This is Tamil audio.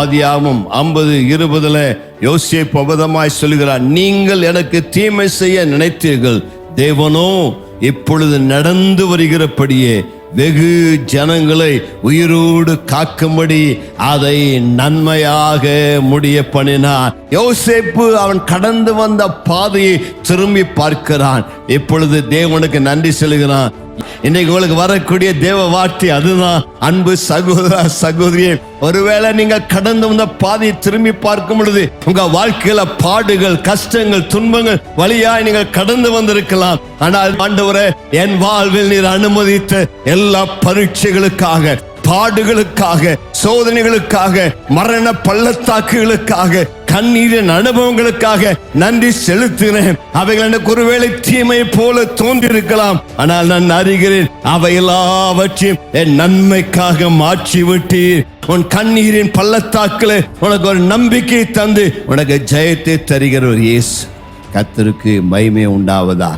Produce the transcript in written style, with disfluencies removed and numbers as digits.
ஆதியாகமம் 50:20 யோசேப்பு அபதமாய் சொல்கிறார், நீங்கள் எனக்கு தீமை செய்ய நினைத்தீர்கள், தேவனோ இப்பொழுது நடந்து வருகிறபடியே வெகு ஜனங்களை உயிரோடு காக்கும்படி அதை நன்மையாக முடிய பண்ணினார். யோசேப்பு அவன் கடந்து வந்த பாதையை திரும்பி பார்க்கிறான். இப்பொழுது தேவனுக்கு நன்றி சொல்கிறான். இன்னைக்கு உங்களுக்கு வரக்கூடிய தேவ வார்த்தை அதுதான். அன்பு சகோதர சகோதரியே, ஒருவேளை நீங்க கடந்து வந்த பாதையை திரும்பி பார்க்கும் பொழுது உங்க வாழ்க்கையில பாடுகள், கஷ்டங்கள், துன்பங்கள் வழியாய் நீங்கள் கடந்து வந்திருக்கலாம். ஆனால் ஆண்டவரே, என் வாழ்வில் நீர் அனுமதித்த எல்லா பரீட்சைகளுக்காக, பாடுகளுக்காக, சோதனைகளுக்காக, மரண பள்ளத்தாக்குகளுக்காக, கண்ணீரின் அனுபவங்களுக்காக நன்றி செலுத்துகிறேன். அவைகள் எனக்கு ஒருவேளை தீமை போல தோன்றிருக்கலாம், ஆனால் நான் அறிகிறேன் அவை எல்லாவற்றையும் என் நன்மைக்காக மாற்றி விட்டீர். உன் கண்ணீரின் பள்ளத்தாக்குல உனக்கு ஒரு நம்பிக்கை தந்து உனக்கு ஜெயத்தை தருகிற ஒரு இயேசு. கர்த்தருக்கு மகிமை உண்டாவதா.